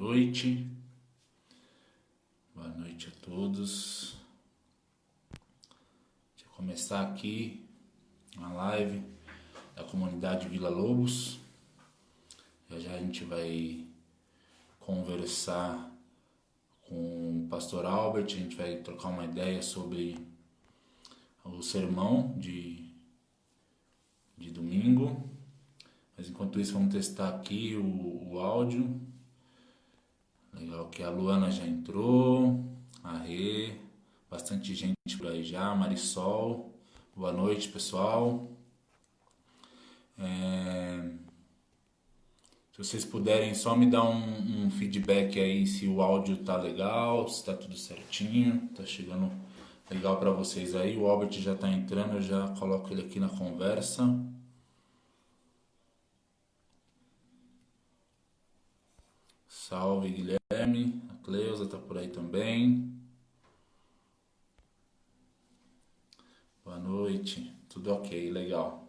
noite. Boa noite a todos. Deixa eu começar aqui a live da comunidade Vila Lobos. Já a gente vai conversar com o pastor Albert, a gente vai trocar uma ideia sobre o sermão de domingo. Mas enquanto isso vamos testar aqui o áudio. Legal que a Luana já entrou, a Rê, bastante gente por aí já, Marisol. Boa noite, pessoal. Se vocês puderem só me dar um feedback aí se o áudio tá legal, se tá tudo certinho, tá chegando legal para vocês aí. O Albert já tá entrando, eu já coloco ele aqui na conversa. Salve, Guilherme. A Cleusa tá por aí também. Boa noite. Tudo ok, legal.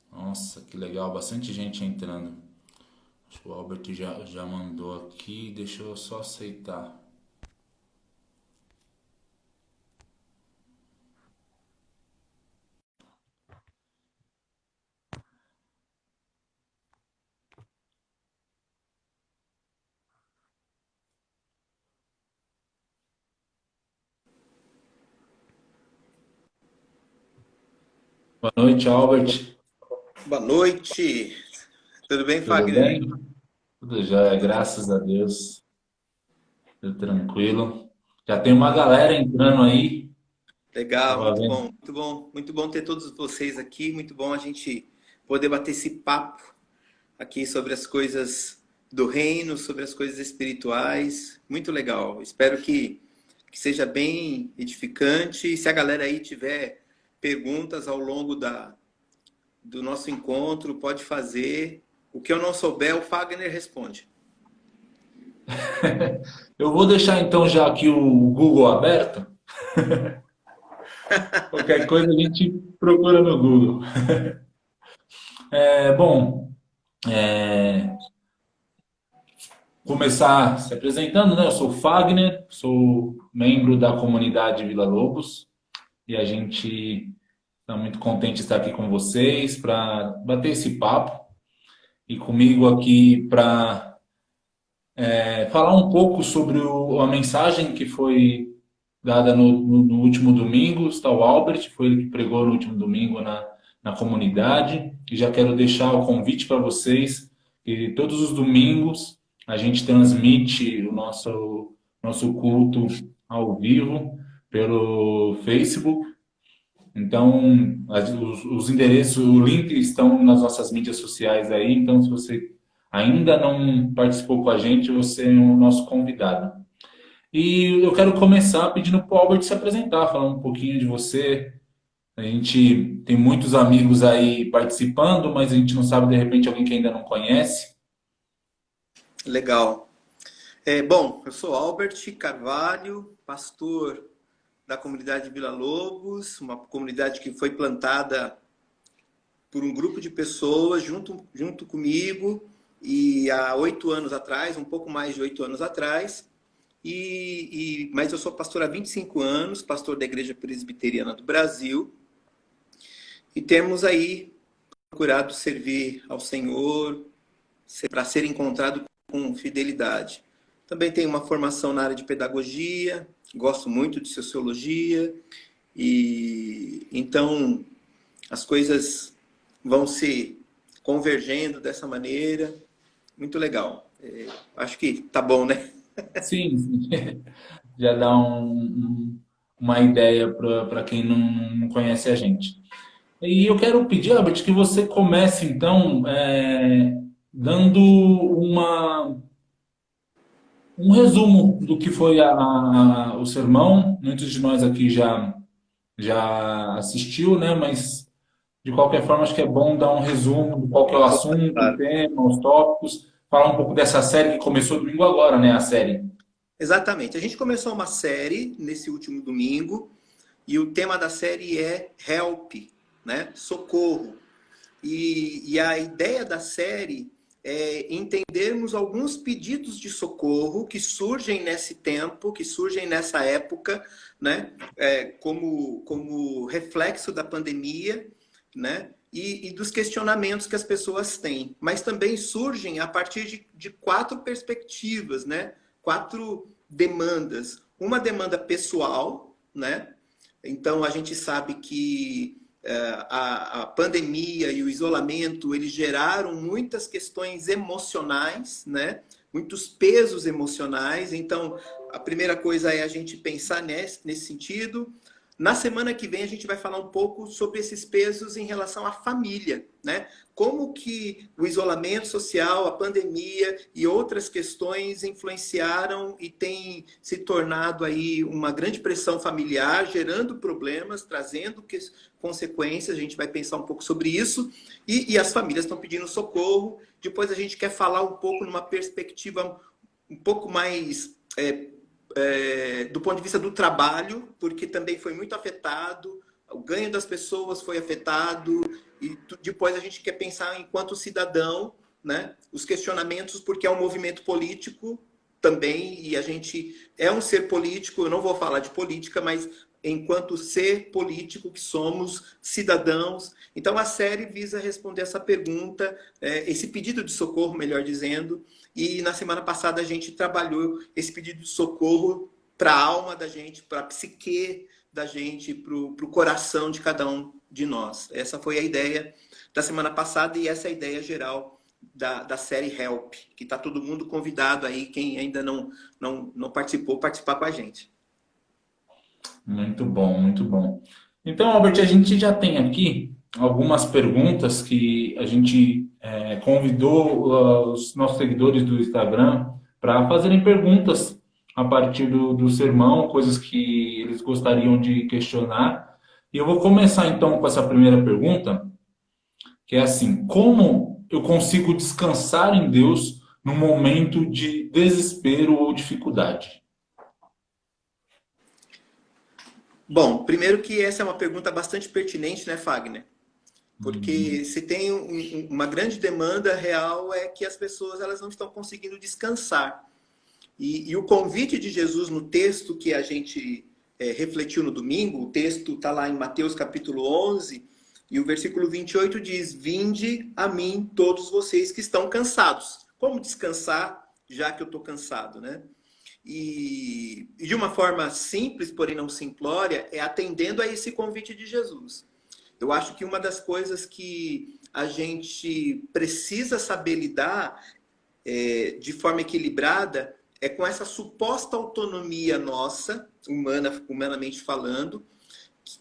Nossa, que legal. Bastante gente entrando. Acho que o Albert já mandou aqui. Deixa eu só aceitar. Boa noite, Albert. Boa noite. Tudo bem, Tudo Fagner? bem? Tudo já, graças a Deus. Tudo tranquilo. Já tem uma galera entrando aí. Legal, Tava muito bom, vendo. muito bom. Muito bom ter todos vocês aqui. Muito bom a gente poder bater esse papo aqui sobre as coisas do reino, sobre as coisas espirituais. Muito legal. Espero que seja bem edificante. E se a galera aí tiver perguntas ao longo do nosso encontro, pode fazer. O que eu não souber, o Fagner responde. Eu vou deixar então já aqui o Google aberto. Qualquer coisa a gente procura no Google. Bom, é, começar se apresentando, né? Eu sou o Fagner, sou membro da comunidade Vila Lobos e a gente está muito contente de estar aqui com vocês para bater esse papo e comigo aqui para falar um pouco sobre a mensagem que foi dada no último domingo. Está o Albert, foi ele que pregou no último domingo na comunidade. E já quero deixar o convite para vocês que todos os domingos a gente transmite o nosso culto ao vivo pelo Facebook. Então, os endereços, o link estão nas nossas mídias sociais aí. Então, se você ainda não participou com a gente, você é o nosso convidado. E eu quero começar pedindo para o Albert se apresentar, falar um pouquinho de você. A gente tem muitos amigos aí participando, mas a gente não sabe, de repente, alguém que ainda não conhece. Legal. Bom, eu sou Albert Carvalho, pastor da comunidade Vila Lobos, uma comunidade que foi plantada por um grupo de pessoas junto comigo e há 8 anos atrás, um pouco mais de 8 anos atrás. Mas eu sou pastor há 25 anos, pastor da Igreja Presbiteriana do Brasil, e temos aí procurado servir ao Senhor para ser encontrado com fidelidade. Também tenho uma formação na área de pedagogia, gosto muito de sociologia, e então as coisas vão se convergendo dessa maneira. Muito legal. Acho que tá bom, né? Sim, sim. Já dá uma ideia para quem não conhece a gente. E eu quero pedir, Albert, que você comece, então, dando um resumo do que foi o sermão. Muitos de nós aqui já assistiu, né? Mas, de qualquer forma, acho que é bom dar um resumo do qual que é o assunto, o Claro. tema, os tópicos. Falar um pouco dessa série que começou domingo agora, né? A série. Exatamente. A gente começou uma série nesse último domingo e o tema da série é Help, né? Socorro. E a ideia da série é entendermos alguns pedidos de socorro que surgem nesse tempo, que surgem nessa época, né? Como reflexo da pandemia, né? E dos questionamentos que as pessoas têm. Mas também surgem a partir de quatro perspectivas, né? Quatro demandas. Uma demanda pessoal, né? Então, a gente sabe que a pandemia e o isolamento, eles geraram muitas questões emocionais, né? Muitos pesos emocionais. Então, a primeira coisa é a gente pensar nesse sentido. Na semana que vem, a gente vai falar um pouco sobre esses pesos em relação à família, né? Como que o isolamento social, a pandemia e outras questões influenciaram e têm se tornado aí uma grande pressão familiar, gerando problemas, trazendo consequências. A gente vai pensar um pouco sobre isso. E as famílias estão pedindo socorro. Depois a gente quer falar um pouco numa perspectiva um pouco mais do ponto de vista do trabalho, porque também foi muito afetado, o ganho das pessoas foi afetado, e depois a gente quer pensar enquanto cidadão, né, os questionamentos, porque é um movimento político também, e a gente é um ser político, eu não vou falar de política, mas enquanto ser político que somos, cidadãos. Então a série visa responder essa pergunta, esse pedido de socorro, melhor dizendo, e na semana passada a gente trabalhou esse pedido de socorro para a alma da gente, para a psique da gente, para o coração de cada um de nós. Essa foi a ideia da semana passada e essa é a ideia geral da série Help, que está todo mundo convidado aí, quem ainda não participou, participar com a gente. Muito bom, muito bom. Então, Albert, a gente já tem aqui algumas perguntas que a gente convidou os nossos seguidores do Instagram para fazerem perguntas a partir do sermão, coisas que eles gostariam de questionar. E eu vou começar então com essa primeira pergunta, que é assim: como eu consigo descansar em Deus num momento de desespero ou dificuldade? Bom, primeiro que essa é uma pergunta bastante pertinente, né, Fagner? Porque se tem uma grande demanda real é que as pessoas elas não estão conseguindo descansar. E o convite de Jesus no texto que a gente refletiu no domingo, o texto está lá em Mateus capítulo 11, e o versículo 28 diz: Vinde a mim todos vocês que estão cansados. Como descansar já que eu estou cansado, né? E de uma forma simples, porém não simplória, é atendendo a esse convite de Jesus. Eu acho que uma das coisas que a gente precisa saber lidar de forma equilibrada é com essa suposta autonomia nossa, humanamente falando,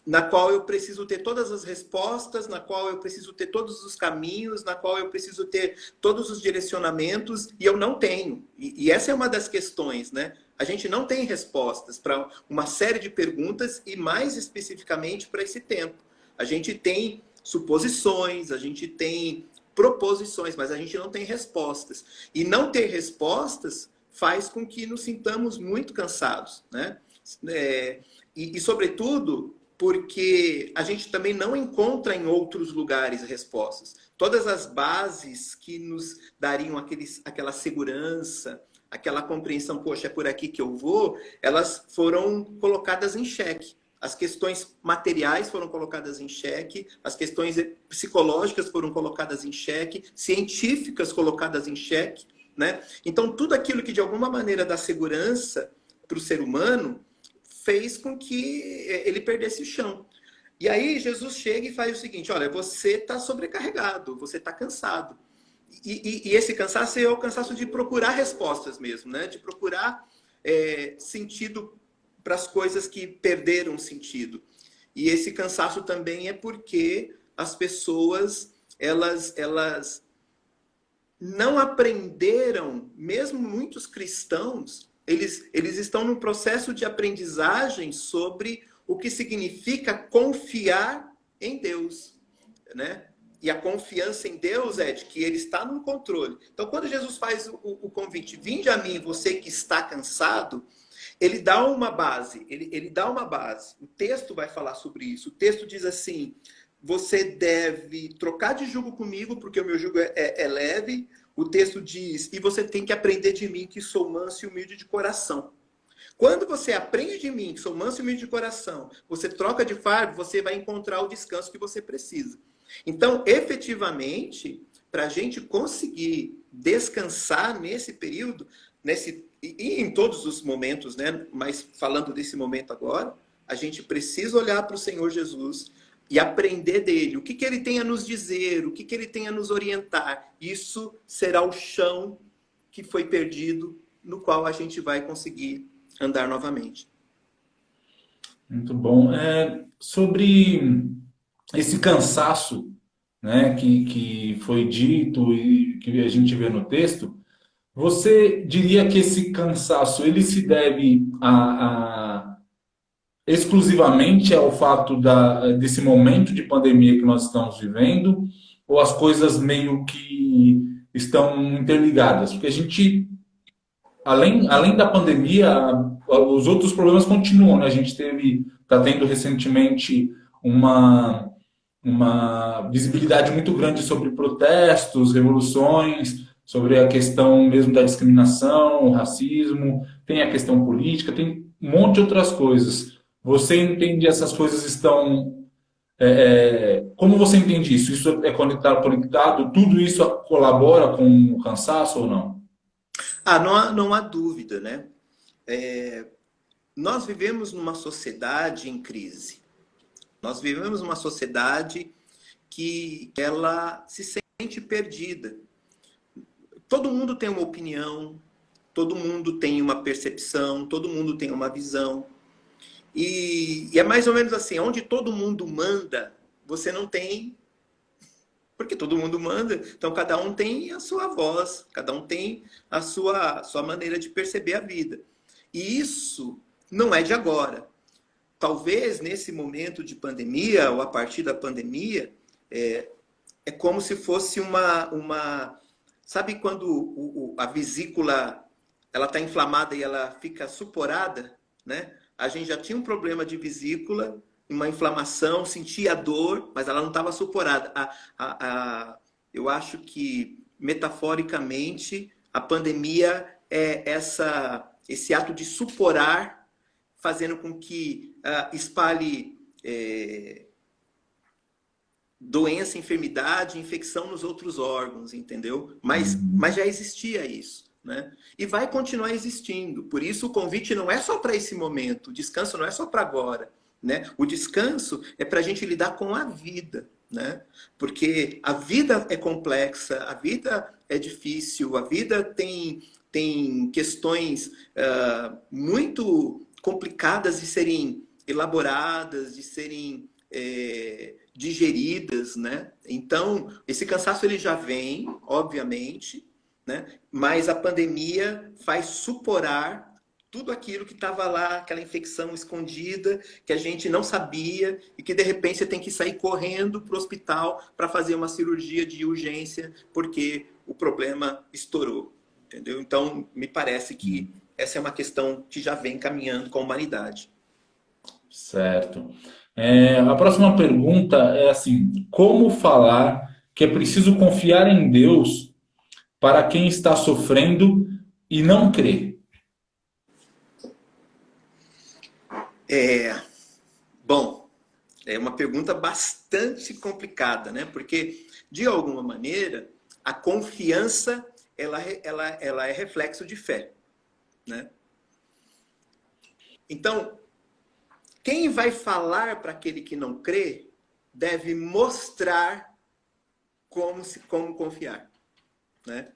na qual eu preciso ter todas as respostas, na qual eu preciso ter todos os caminhos, na qual eu preciso ter todos os direcionamentos, e eu não tenho. E essa é uma das questões, né? A gente não tem respostas para uma série de perguntas e mais especificamente para esse tempo. A gente tem suposições, a gente tem proposições, mas a gente não tem respostas. E não ter respostas faz com que nos sintamos muito cansados, né? Sobretudo, porque a gente também não encontra em outros lugares respostas. Todas as bases que nos dariam aquela segurança, aquela compreensão, poxa, é por aqui que eu vou, elas foram colocadas em xeque. As questões materiais foram colocadas em xeque, as questões psicológicas foram colocadas em xeque, científicas colocadas em xeque, né? Então, tudo aquilo que de alguma maneira dá segurança para o ser humano fez com que ele perdesse o chão. E aí Jesus chega e faz o seguinte: olha, você está sobrecarregado, você está cansado. E esse cansaço é o cansaço de procurar respostas mesmo, né? De procurar sentido para as coisas que perderam sentido. E esse cansaço também é porque as pessoas elas não aprenderam, mesmo muitos cristãos, eles estão num processo de aprendizagem sobre o que significa confiar em Deus, né? E a confiança em Deus é de que Ele está no controle. Então, quando Jesus faz o convite, vinde a mim, você que está cansado, ele dá uma base, ele dá uma base. O texto vai falar sobre isso. O texto diz assim: você deve trocar de jugo comigo, porque o meu jugo é leve. O texto diz, e você tem que aprender de mim, que sou manso e humilde de coração. Quando você aprende de mim, que sou manso e humilde de coração, você troca de fardo, você vai encontrar o descanso que você precisa. Então, efetivamente, para a gente conseguir descansar nesse período, e em todos os momentos, né? Mas falando desse momento agora, a gente precisa olhar para o Senhor Jesus e aprender dele. O que ele tem a nos dizer, o que ele tem a nos orientar. Isso será o chão que foi perdido, no qual a gente vai conseguir andar novamente. Muito bom. Sobre esse cansaço, né, que foi dito e que a gente vê no texto, você diria que esse cansaço ele se deve exclusivamente ao fato desse momento de pandemia que nós estamos vivendo, ou as coisas meio que estão interligadas? Porque a gente, além da pandemia, os outros problemas continuam, né? A gente está tendo recentemente uma visibilidade muito grande sobre protestos, revoluções, sobre a questão mesmo da discriminação, o racismo, tem a questão política, tem um monte de outras coisas. Você entende essas coisas estão. Como você entende isso? Isso é conectado? Tudo isso colabora com o cansaço ou não? Não há dúvida, né? Nós vivemos numa sociedade em crise. Nós vivemos numa sociedade que ela se sente perdida. Todo mundo tem uma opinião, todo mundo tem uma percepção, todo mundo tem uma visão. E é mais ou menos assim, onde todo mundo manda, você não tem, porque todo mundo manda, então cada um tem a sua voz, cada um tem a sua maneira de perceber a vida. E isso não é de agora. Talvez nesse momento de pandemia, ou a partir da pandemia, é como se fosse uma... Sabe quando a vesícula ela está inflamada e ela fica suporada, né? A gente já tinha um problema de vesícula, uma inflamação, sentia dor, mas ela não estava suporada. Eu acho que, metaforicamente, a pandemia é esse ato de suporar, fazendo com que espalhe doença, enfermidade, infecção nos outros órgãos, entendeu? Mas já existia isso, né? E vai continuar existindo. Por isso o convite não é só para esse momento, o descanso não é só para agora, né? O descanso é para a gente lidar com a vida, né? Porque a vida é complexa, a vida é difícil, a vida tem questões muito complicadas de serem elaboradas, de serem digeridas, né? Então, esse cansaço ele já vem, obviamente, né? Mas a pandemia faz suporar tudo aquilo que estava lá, aquela infecção escondida, que a gente não sabia e que de repente você tem que sair correndo para o hospital para fazer uma cirurgia de urgência porque o problema estourou, entendeu? Então, me parece que essa é uma questão que já vem caminhando com a humanidade. Certo. A próxima pergunta é assim: como falar que é preciso confiar em Deus para quem está sofrendo e não crê? Bom, é uma pergunta bastante complicada, né? Porque, de alguma maneira, a confiança ela é reflexo de fé, né? Então, quem vai falar para aquele que não crê deve mostrar como confiar, né?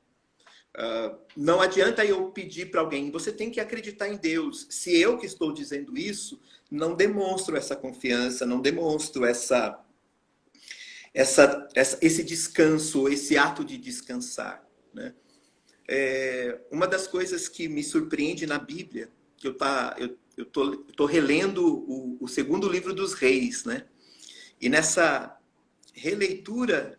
Não adianta eu pedir para alguém, você tem que acreditar em Deus. Se eu que estou dizendo isso, não demonstro essa confiança, não demonstro esse descanso, esse ato de descansar, né? Uma das coisas que me surpreende na Bíblia, que eu tô relendo o segundo livro dos Reis, né? E nessa releitura,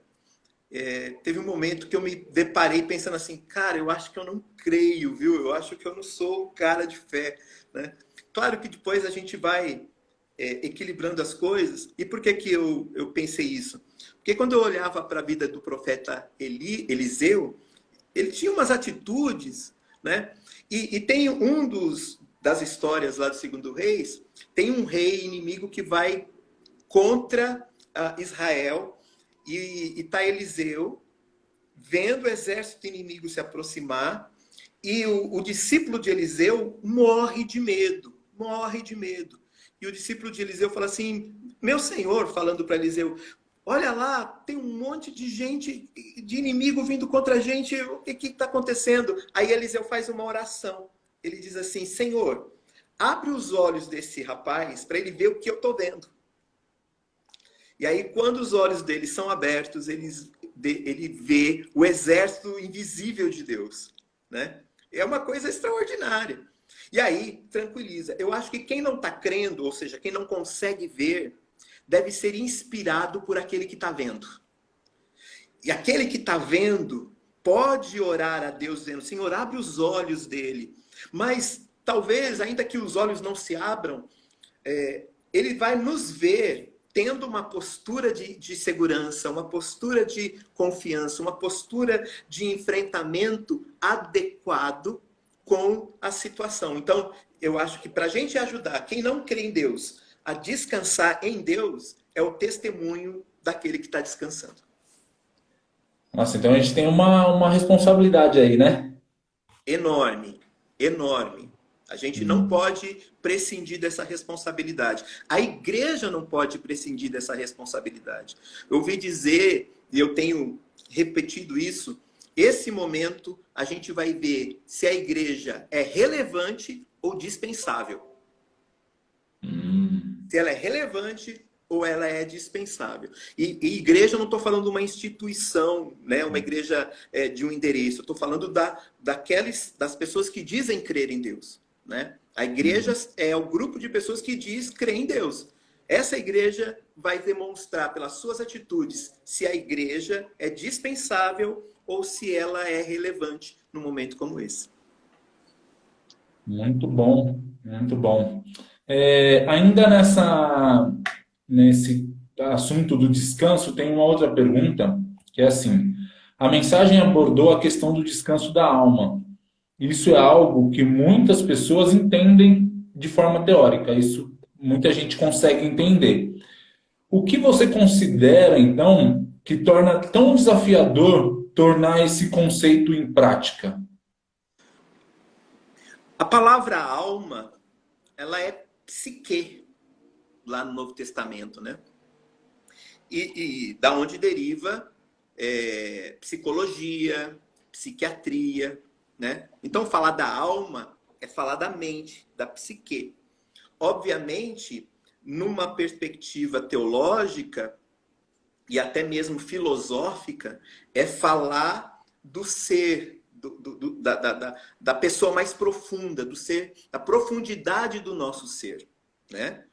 teve um momento que eu me deparei pensando assim, cara, eu acho que eu não creio, viu? Eu acho que eu não sou um cara de fé, né? Claro que depois a gente vai equilibrando as coisas. E por que que eu pensei isso? Porque quando eu olhava para a vida do profeta Eliseu, ele tinha umas atitudes, né? E tem das histórias lá do Segundo Reis, tem um rei inimigo que vai contra Israel, e tá Eliseu vendo o exército inimigo se aproximar, e o discípulo de Eliseu morre de medo, morre de medo. E o discípulo de Eliseu fala assim, meu senhor, falando para Eliseu, olha lá, tem um monte de gente, de inimigo vindo contra a gente, o que está acontecendo? Aí Eliseu faz uma oração, ele diz assim, Senhor, abre os olhos desse rapaz para ele ver o que eu estou vendo. E aí, quando os olhos dele são abertos, ele vê o exército invisível de Deus, né? É uma coisa extraordinária. E aí, tranquiliza. Eu acho que quem não está crendo, ou seja, quem não consegue ver, deve ser inspirado por aquele que está vendo. E aquele que está vendo pode orar a Deus dizendo, Senhor, abre os olhos dele. Mas talvez, ainda que os olhos não se abram, ele vai nos ver tendo uma postura de segurança, uma postura de confiança, uma postura de enfrentamento adequado com a situação. Então, eu acho que para a gente ajudar quem não crê em Deus a descansar em Deus, é o testemunho daquele que está descansando. Nossa, então a gente tem uma responsabilidade aí, né? Enorme, enorme. A gente não pode prescindir dessa responsabilidade. A igreja não pode prescindir dessa responsabilidade. Eu ouvi dizer, e eu tenho repetido isso, esse momento a gente vai ver se a igreja é relevante ou dispensável. Se ela é relevante ou ela é dispensável. E igreja, eu não estou falando de uma instituição, né? Uma igreja de um endereço. Eu estou falando das pessoas que dizem crer em Deus. Né? A igreja é o grupo de pessoas que diz crer em Deus. Essa igreja vai demonstrar pelas suas atitudes se a igreja é dispensável ou se ela é relevante num momento como esse. Muito bom, muito bom. Ainda nesse assunto do descanso, tem uma outra pergunta, que é assim: a mensagem abordou a questão do descanso da alma. Isso é algo que muitas pessoas entendem de forma teórica, isso muita gente consegue entender. O que você considera, então, que torna tão desafiador tornar esse conceito em prática? A palavra alma, ela é psique, lá no Novo Testamento, né? E da onde deriva psicologia, psiquiatria, né? Então, falar da alma é falar da mente, da psique. Obviamente, numa perspectiva teológica e até mesmo filosófica, é falar do ser, da pessoa mais profunda, do ser, da profundidade do nosso ser, né?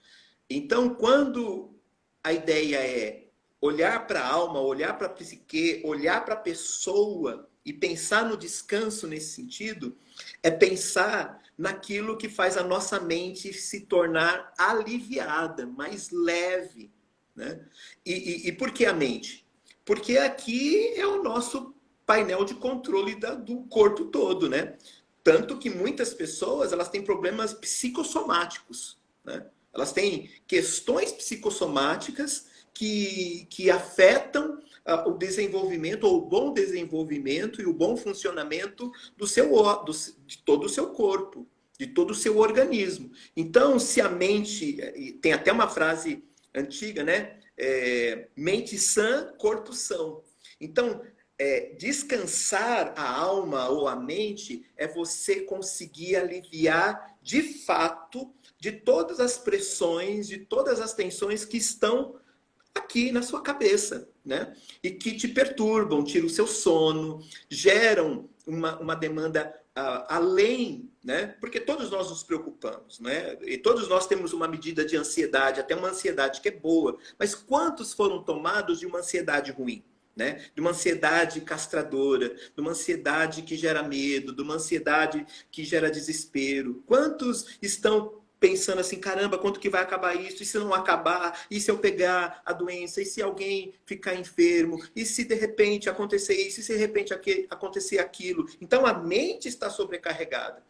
Então, quando a ideia é olhar para a alma, olhar para a psique, olhar para a pessoa e pensar no descanso nesse sentido, é pensar naquilo que faz a nossa mente se tornar aliviada, mais leve, né? E por que a mente? Porque aqui é o nosso painel de controle do corpo todo, né? Tanto que muitas pessoas, elas têm problemas psicossomáticos, né? Elas têm questões psicossomáticas que afetam o desenvolvimento, ou o bom desenvolvimento e o bom funcionamento de todo o seu corpo, de todo o seu organismo. Então, se a mente... Tem até uma frase antiga, né? Mente sã, corpo são. Então, descansar a alma ou a mente é você conseguir aliviar, de fato, de todas as pressões, de todas as tensões que estão aqui na sua cabeça, né? E que te perturbam, tiram o seu sono, geram uma demanda além, né? Porque todos nós nos preocupamos, né? E todos nós temos uma medida de ansiedade, até uma ansiedade que é boa, mas quantos foram tomados de uma ansiedade ruim? Né? De uma ansiedade castradora, de uma ansiedade que gera medo, de uma ansiedade que gera desespero. Quantos estão pensando assim, caramba, quanto que vai acabar isso? E se não acabar? E se eu pegar a doença? E se alguém ficar enfermo? E se de repente acontecer isso? E se de repente acontecer aquilo? Então a mente está sobrecarregada.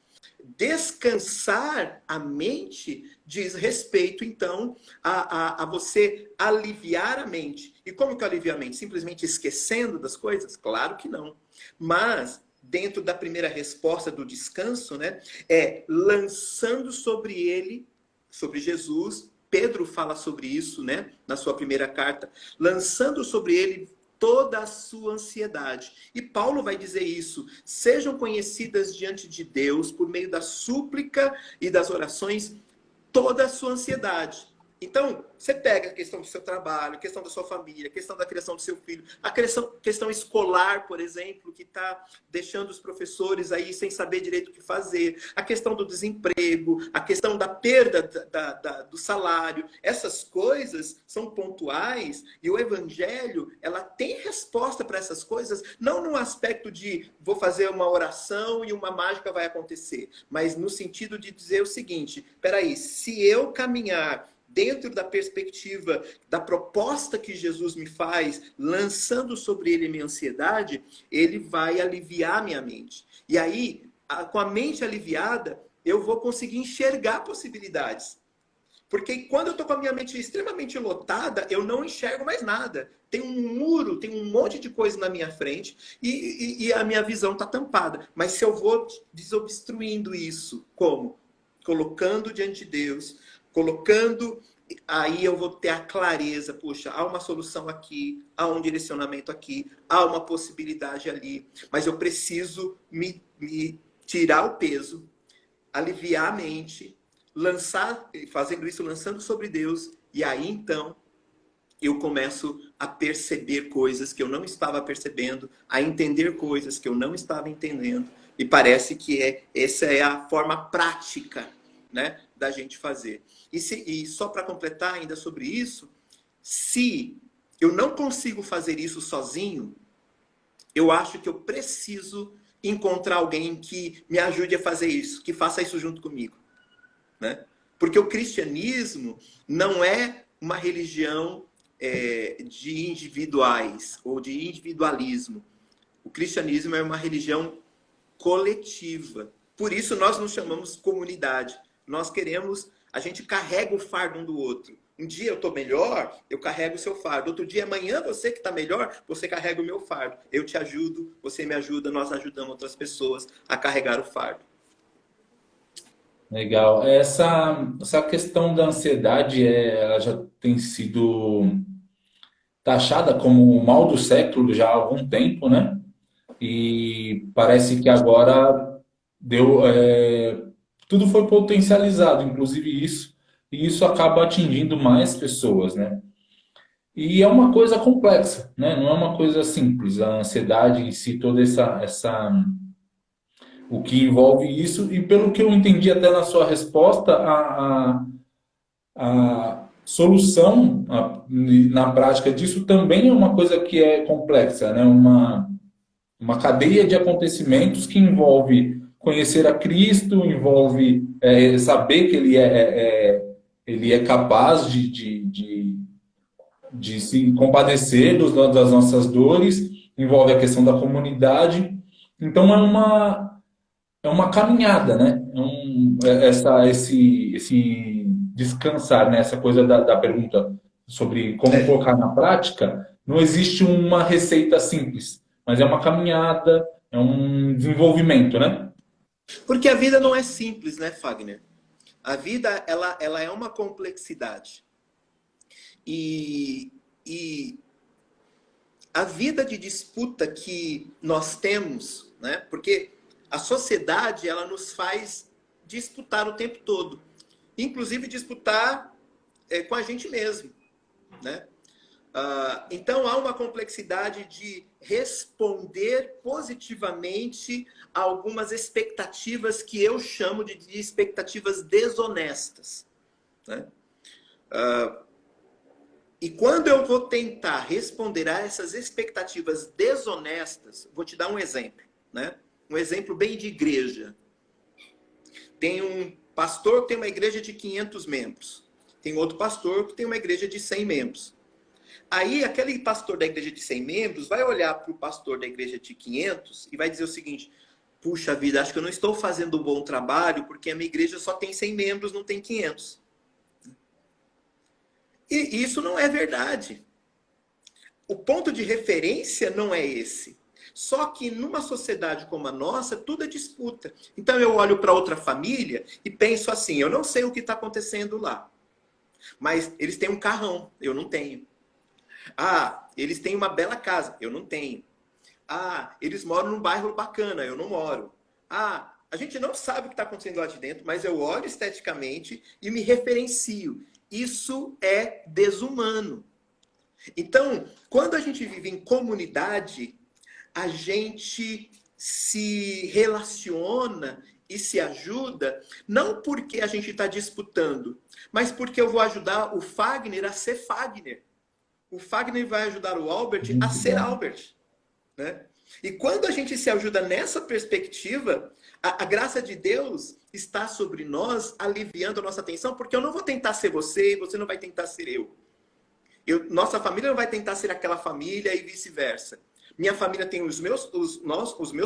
Descansar a mente diz respeito, então, a você aliviar a mente. E como que eu alivio a mente? Simplesmente esquecendo das coisas? Claro que não. Mas, dentro da primeira resposta do descanso, né, é lançando sobre ele, sobre Jesus, Pedro fala sobre isso, né, na sua primeira carta, lançando sobre ele toda a sua ansiedade. E Paulo vai dizer isso: sejam conhecidas diante de Deus, por meio da súplica e das orações, toda a sua ansiedade. Então, você pega a questão do seu trabalho, a questão da sua família, a questão da criação do seu filho, a questão escolar, por exemplo, que está deixando os professores aí sem saber direito o que fazer, a questão do desemprego, a questão da perda do salário. Essas coisas são pontuais e o Evangelho, ela tem resposta para essas coisas, não no aspecto de vou fazer uma oração e uma mágica vai acontecer, mas no sentido de dizer o seguinte: peraí, se eu caminhar dentro da perspectiva da proposta que Jesus me faz, lançando sobre ele minha ansiedade, ele vai aliviar minha mente. E aí, com a mente aliviada, eu vou conseguir enxergar possibilidades. Porque quando eu estou com a minha mente extremamente lotada, eu não enxergo mais nada. Tem um muro, tem um monte de coisa na minha frente e a minha visão está tampada. Mas se eu vou desobstruindo isso, como? Colocando diante de Deus, colocando, aí eu vou ter a clareza, puxa, há uma solução aqui, há um direcionamento aqui, há uma possibilidade ali, mas eu preciso me tirar o peso, aliviar a mente, lançar, fazendo isso, lançando sobre Deus, e aí então eu começo a perceber coisas que eu não estava percebendo, a entender coisas que eu não estava entendendo, e parece que essa é a forma prática, né, da gente fazer. E só para completar ainda sobre isso, se eu não consigo fazer isso sozinho, eu acho que eu preciso encontrar alguém que me ajude a fazer isso, que faça isso junto comigo, né? Porque o cristianismo não é uma religião de individuais ou de individualismo. O cristianismo é uma religião coletiva. Por isso nós nos chamamos comunidade. Nós queremos, a gente carrega o fardo um do outro. Um dia eu estou melhor, eu carrego o seu fardo. Outro dia, amanhã, você que está melhor, você carrega o meu fardo. Eu te ajudo, você me ajuda, nós ajudamos outras pessoas a carregar o fardo. Legal. Essa questão da ansiedade, ela já tem sido taxada como o mal do século já há algum tempo, né? E parece que agora tudo foi potencializado, inclusive isso, e isso acaba atingindo mais pessoas, né? E é uma coisa complexa, né? Não é uma coisa simples. A ansiedade em si, toda o que envolve isso, e pelo que eu entendi até na sua resposta, a solução na prática disso também é uma coisa que é complexa, né? Uma cadeia de acontecimentos que envolve conhecer a Cristo, envolve saber que ele é capaz de se compadecer das nossas dores, envolve a questão da comunidade. Então é uma caminhada, né? Esse descansar, né? Essa coisa da pergunta sobre como É. colocar na prática, não existe uma receita simples, mas é uma caminhada, é um desenvolvimento, né? Porque a vida não é simples, né, Fagner? A vida, ela é uma complexidade. E a vida de disputa que nós temos, né? Porque a sociedade, ela nos faz disputar o tempo todo. Inclusive disputar com a gente mesmo, né? Então há uma complexidade de responder positivamente a algumas expectativas que eu chamo de expectativas desonestas, né? E quando eu vou tentar responder a essas expectativas desonestas, vou te dar um exemplo, né? Um exemplo bem de igreja. Tem um pastor tem uma igreja de 500 membros. Tem outro pastor que tem uma igreja de 100 membros. Aí, aquele pastor da igreja de 100 membros vai olhar para o pastor da igreja de 500 e vai dizer o seguinte: puxa vida, acho que eu não estou fazendo um bom trabalho porque a minha igreja só tem 100 membros, não tem 500. E isso não é verdade. O ponto de referência não é esse. Só que numa sociedade como a nossa, tudo é disputa. Então eu olho para outra família e penso assim: eu não sei o que está acontecendo lá, mas eles têm um carrão, eu não tenho. Ah, eles têm uma bela casa, eu não tenho. Ah, eles moram num bairro bacana, eu não moro. Ah, a gente não sabe o que está acontecendo lá de dentro, mas eu olho esteticamente e me referencio. Isso é desumano. Então, quando a gente vive em comunidade, a gente se relaciona e se ajuda, não porque a gente está disputando, mas porque eu vou ajudar o Fagner a ser Fagner. O Fagner vai ajudar o Albert a ser Albert. Né? E quando a gente se ajuda nessa perspectiva, a graça de Deus está sobre nós, aliviando a nossa tensão, porque eu não vou tentar ser você e você não vai tentar ser eu. Nossa família não vai tentar ser aquela família e vice-versa. Minha família tem os meus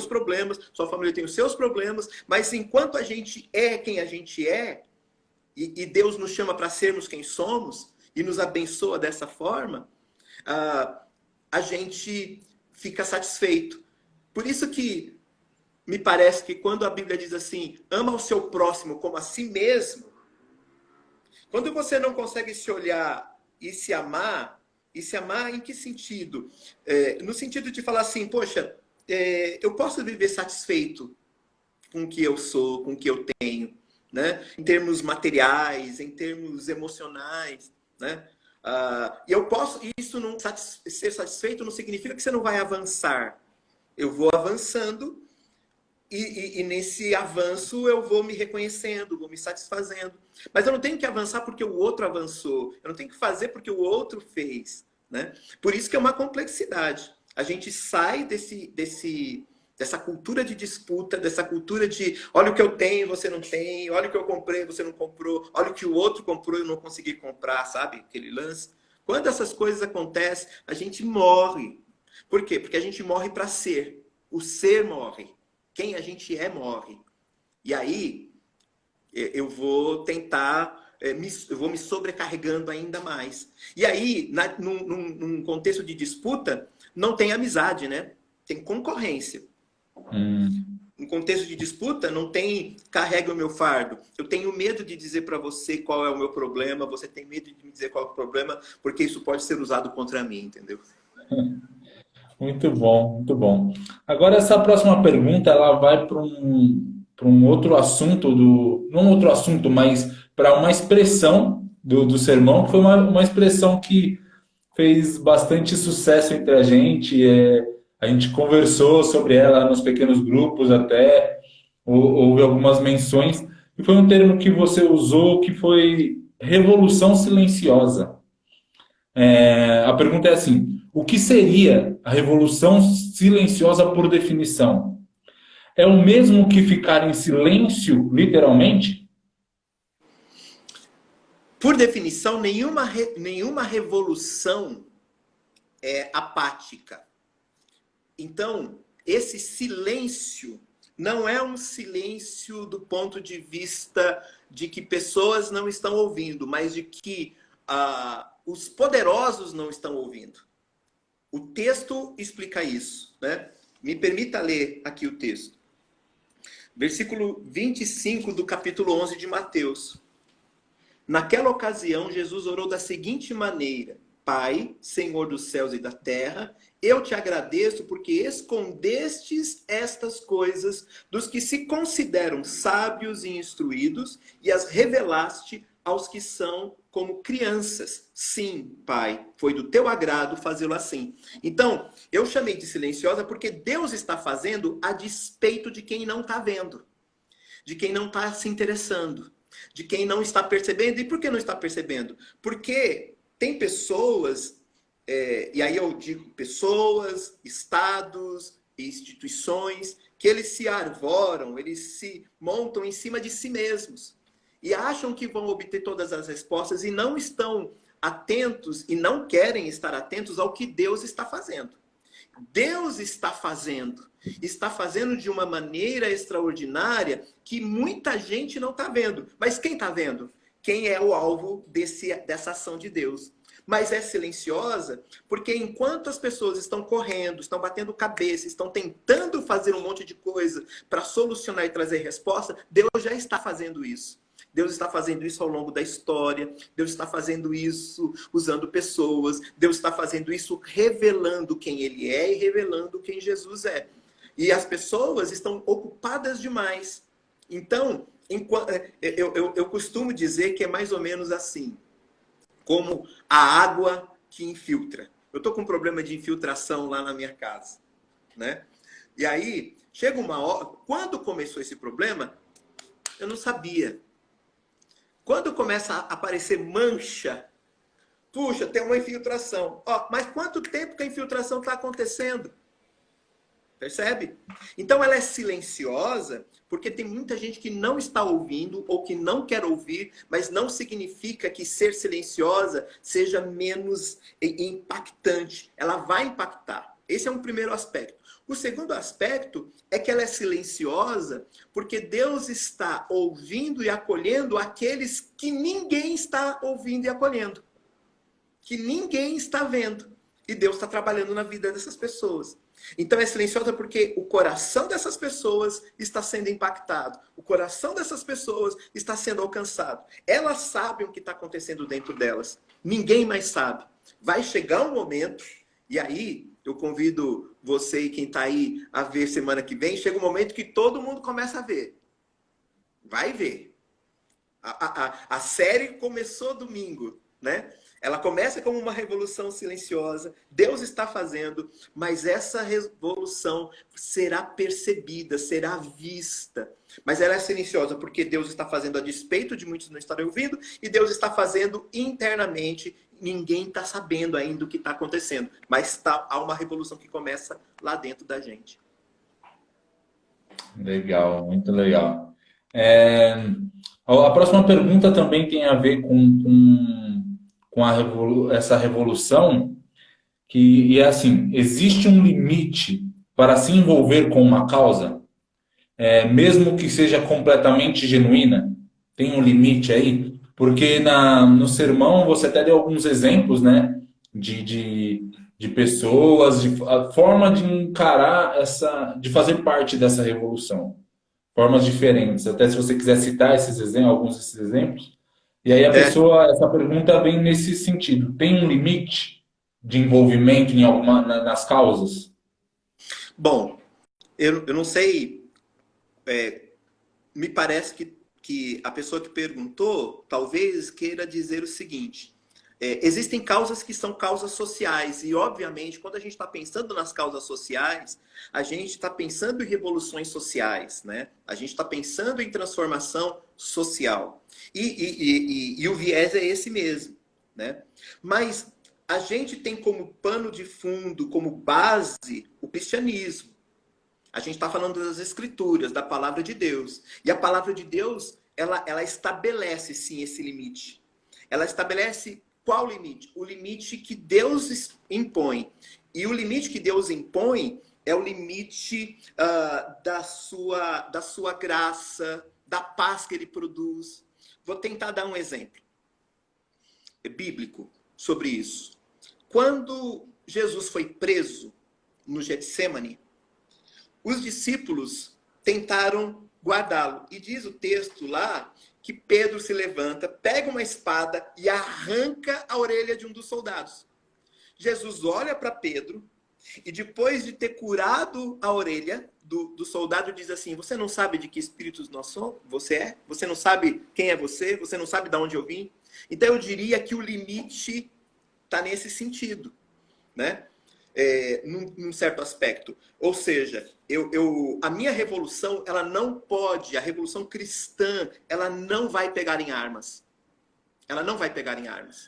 problemas, sua família tem os seus problemas, mas enquanto a gente é quem a gente é, e Deus nos chama para sermos quem somos, e nos abençoa dessa forma, a gente fica satisfeito. Por isso que me parece que quando a Bíblia diz assim, ama o seu próximo como a si mesmo, quando você não consegue se olhar e se amar em que sentido? No sentido de falar assim, poxa, eu posso viver satisfeito com o que eu sou, com o que eu tenho, né? Em termos materiais, em termos emocionais, né? E eu posso, isso não ser satisfeito não significa que você não vai avançar. Eu vou avançando e nesse avanço eu vou me reconhecendo, vou me satisfazendo. Mas eu não tenho que avançar porque o outro avançou. Eu não tenho que fazer porque o outro fez. Né? Por isso que é uma complexidade. A gente sai dessa cultura de disputa, dessa cultura de olha o que eu tenho, você não tem, olha o que eu comprei, você não comprou, olha o que o outro comprou e eu não consegui comprar, sabe? Aquele lance. Quando essas coisas acontecem, a gente morre. Por quê? Porque a gente morre para ser. O ser morre. Quem a gente é morre. E aí, eu vou tentar, eu vou me sobrecarregando ainda mais. E aí, num contexto de disputa, não tem amizade, né? Tem concorrência. Em contexto de disputa, não tem carrega o meu fardo. Eu tenho medo de dizer para você qual é o meu problema, você tem medo de me dizer qual é o problema, porque isso pode ser usado contra mim, entendeu? Muito bom, muito bom. Agora, essa próxima pergunta, ela vai para um outro assunto, não outro assunto, mas para uma expressão do sermão, que foi uma expressão que fez bastante sucesso entre a gente. A gente conversou sobre ela nos pequenos grupos até, houve algumas menções, e foi um termo que você usou que foi revolução silenciosa. A pergunta é assim: o que seria a revolução silenciosa por definição? É o mesmo que ficar em silêncio, literalmente? Por definição, nenhuma revolução é apática. Então, esse silêncio não é um silêncio do ponto de vista de que pessoas não estão ouvindo, mas de que os poderosos não estão ouvindo. O texto explica isso, né? Me permita ler aqui o texto. Versículo 25 do capítulo 11 de Mateus. Naquela ocasião, Jesus orou da seguinte maneira: Pai, Senhor dos céus e da terra, eu te agradeço porque escondestes estas coisas dos que se consideram sábios e instruídos e as revelaste aos que são como crianças. Sim, Pai, foi do teu agrado fazê-lo assim. Então, eu chamei de silenciosa porque Deus está fazendo a despeito de quem não está vendo, de quem não está se interessando, de quem não está percebendo. E por que não está percebendo? Porque tem pessoas, e aí eu digo pessoas, estados, instituições, que eles se arvoram, eles se montam em cima de si mesmos. e acham que vão obter todas as respostas e não estão atentos e não querem estar atentos ao que Deus está fazendo. Deus está fazendo de uma maneira extraordinária que muita gente não está vendo. Mas quem está vendo? Quem é o alvo dessa ação de Deus? Mas é silenciosa, porque enquanto as pessoas estão correndo, estão batendo cabeça, estão tentando fazer um monte de coisa para solucionar e trazer resposta, Deus já está fazendo isso. Deus está fazendo isso ao longo da história, Deus está fazendo isso usando pessoas, Deus está fazendo isso revelando quem Ele é e revelando quem Jesus é. E as pessoas estão ocupadas demais. Então, eu costumo dizer que é mais ou menos assim, como a água que infiltra. Eu estou com um problema de infiltração lá na minha casa, né? E aí, chega uma hora... Quando começou esse problema, eu não sabia. Quando começa a aparecer mancha, puxa, tem uma infiltração. Ó, mas quanto tempo que a infiltração está acontecendo? Percebe? Então ela é silenciosa porque tem muita gente que não está ouvindo ou que não quer ouvir, mas não significa que ser silenciosa seja menos impactante. Ela vai impactar. Esse é um primeiro aspecto. O segundo aspecto é que ela é silenciosa porque Deus está ouvindo e acolhendo aqueles que ninguém está ouvindo e acolhendo. Que ninguém está vendo. E Deus está trabalhando na vida dessas pessoas. Então é silenciosa porque o coração dessas pessoas está sendo impactado. O coração dessas pessoas está sendo alcançado. Elas sabem o que está acontecendo dentro delas. Ninguém mais sabe. Vai chegar um momento, e aí eu convido você e quem está aí a ver semana que vem, chega um momento que todo mundo começa a ver. Vai ver. A série começou domingo, né? Ela começa como uma revolução silenciosa, Deus está fazendo, mas essa revolução será percebida, será vista. Mas ela é silenciosa porque Deus está fazendo a despeito de muitos não estarem ouvindo, e Deus está fazendo internamente, ninguém está sabendo ainda o que está acontecendo. Mas há uma revolução que começa lá dentro da gente. Legal, muito legal. A próxima pergunta também tem a ver com essa revolução, e é assim, existe um limite para se envolver com uma causa, mesmo que seja completamente genuína? Tem um limite aí? Porque no sermão você até deu alguns exemplos, né, de pessoas, a forma de encarar de fazer parte dessa revolução. Formas diferentes. Até se você quiser citar esses exemplos, alguns desses exemplos. E aí essa pergunta vem nesse sentido. Tem um limite de envolvimento nas causas? Bom, eu não sei, me parece que a pessoa que perguntou talvez queira dizer o seguinte: existem causas que são causas sociais, e obviamente quando a gente está pensando nas causas sociais, a gente está pensando em revoluções sociais, né? A gente está pensando em transformação social. E o viés é esse mesmo, né? Mas a gente tem como pano de fundo, como base, o cristianismo. A gente está falando das escrituras, da palavra de Deus. E a palavra de Deus, ela estabelece, sim, esse limite. Ela estabelece qual limite? O limite que Deus impõe. E o limite que Deus impõe é o limite da sua graça, da paz que Ele produz. Vou tentar dar um exemplo bíblico sobre isso. Quando Jesus foi preso no Getsemane, os discípulos tentaram guardá-lo. E diz o texto lá que Pedro se levanta, pega uma espada e arranca a orelha de um dos soldados. Jesus olha para Pedro e depois de ter curado a orelha do soldado, diz assim: você não sabe de que espíritos você é? Você não sabe quem é você? Você não sabe de onde eu vim? Então eu diria que o limite está nesse sentido, né? Num certo aspecto. Ou seja, a minha revolução, ela não pode, a revolução cristã, ela não vai pegar em armas. Ela não vai pegar em armas.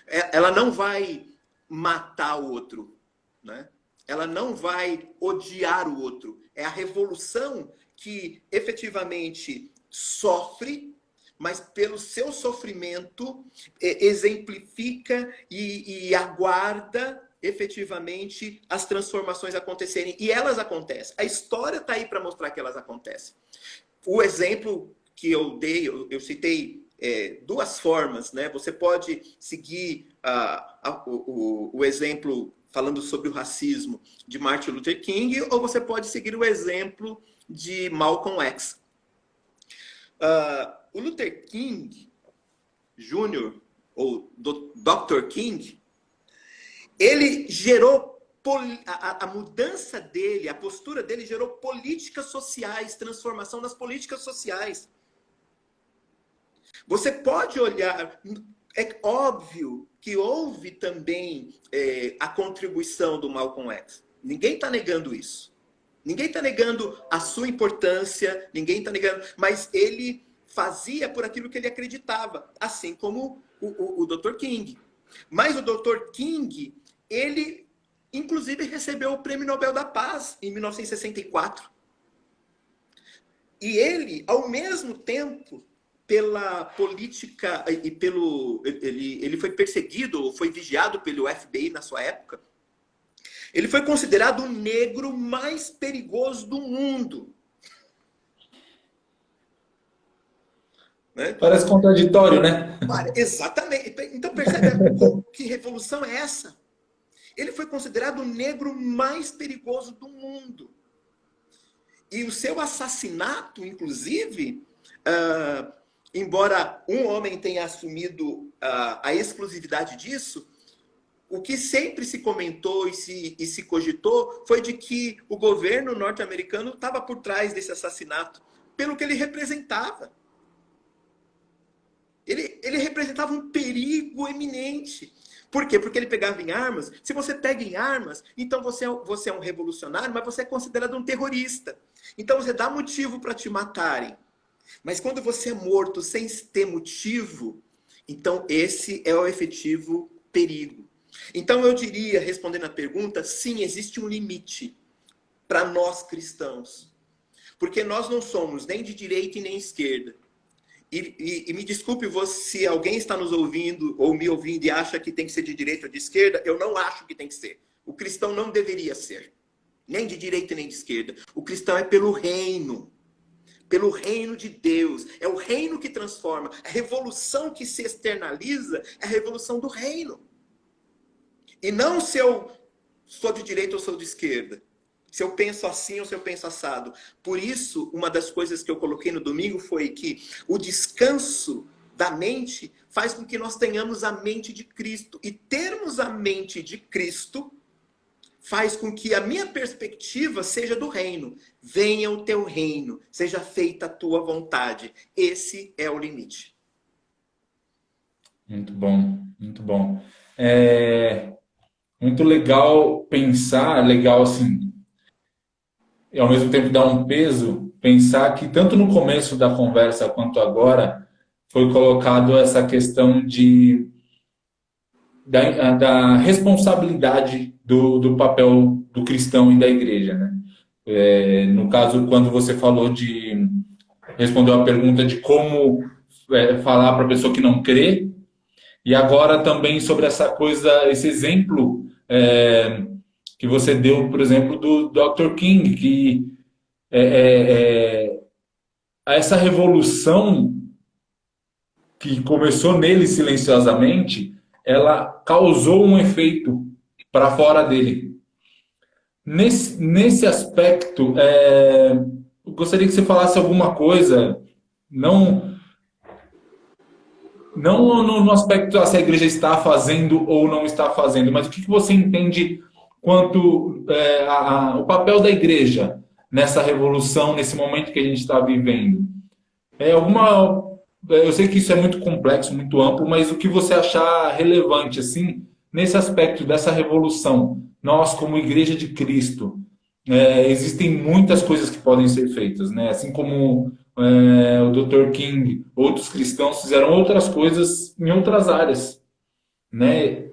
Ela não vai matar o outro, né? Ela não vai odiar o outro. É a revolução que efetivamente sofre, mas pelo seu sofrimento exemplifica e aguarda efetivamente as transformações acontecerem. E elas acontecem. A história está aí para mostrar que elas acontecem. O exemplo que eu dei, eu citei duas formas, né? Você pode seguir o exemplo falando sobre o racismo de Martin Luther King, ou você pode seguir o exemplo de Malcolm X. O Luther King Jr., ou Dr. King, ele gerou a mudança dele, a postura dele gerou políticas sociais, transformação nas políticas sociais. Você pode olhar, é óbvio que houve também a contribuição do Malcolm X. Ninguém está negando isso. Ninguém está negando a sua importância, ninguém está negando, mas ele fazia por aquilo que ele acreditava, assim como o Dr. King. Mas o Dr. King, ele inclusive recebeu o Prêmio Nobel da Paz em 1964. E ele, ao mesmo tempo, pela política e ele foi perseguido, foi vigiado pelo FBI na sua época. Ele foi considerado o negro mais perigoso do mundo. Né? Parece contraditório, né? Exatamente. Então percebe que revolução é essa? Ele foi considerado o negro mais perigoso do mundo. E o seu assassinato, inclusive, embora um homem tenha assumido a exclusividade disso, o que sempre se comentou e se cogitou foi de que o governo norte-americano estava por trás desse assassinato, pelo que ele representava. Ele representava um perigo eminente. Por quê? Porque ele pegava em armas. Se você pega em armas, então você é um revolucionário, mas você é considerado um terrorista. Então você dá motivo para te matarem. Mas quando você é morto sem ter motivo, então esse é o efetivo perigo. Então eu diria, respondendo a pergunta, sim, existe um limite para nós cristãos. Porque nós não somos nem de direita e nem esquerda. E me desculpe se alguém está nos ouvindo ou me ouvindo e acha que tem que ser de direita ou de esquerda, eu não acho que tem que ser. O cristão não deveria ser. Nem de direita nem de esquerda. O cristão é pelo reino. Pelo reino de Deus. É o reino que transforma. A revolução que se externaliza é a revolução do reino. E não se eu sou de direita ou sou de esquerda. Se eu penso assim ou se eu penso assado. Por isso, uma das coisas que eu coloquei no domingo foi que o descanso da mente faz com que nós tenhamos a mente de Cristo. E termos a mente de Cristo faz com que a minha perspectiva seja do reino. Venha o teu reino, seja feita a tua vontade. Esse é o limite. Muito bom, muito bom. Muito legal pensar, legal assim, e ao mesmo tempo dar um peso, pensar que tanto no começo da conversa quanto agora foi colocado essa questão da responsabilidade do papel do cristão e da igreja, né? No caso, quando você falou respondeu a pergunta de como falar para a pessoa que não crê, e agora também sobre essa coisa, esse exemplo que você deu, por exemplo, do Dr. King, que essa revolução que começou nele silenciosamente, ela causou um efeito para fora dele. Nesse aspecto, eu gostaria que você falasse alguma coisa, não no aspecto se a igreja está fazendo ou não está fazendo, mas o que você entende quanto o papel da igreja nessa revolução, nesse momento que a gente está vivendo? Eu sei que isso é muito complexo, muito amplo, mas o que você achar relevante, assim, nesse aspecto dessa revolução, nós como Igreja de Cristo, existem muitas coisas que podem ser feitas, né? Assim como o Dr. King, outros cristãos fizeram outras coisas em outras áreas, né?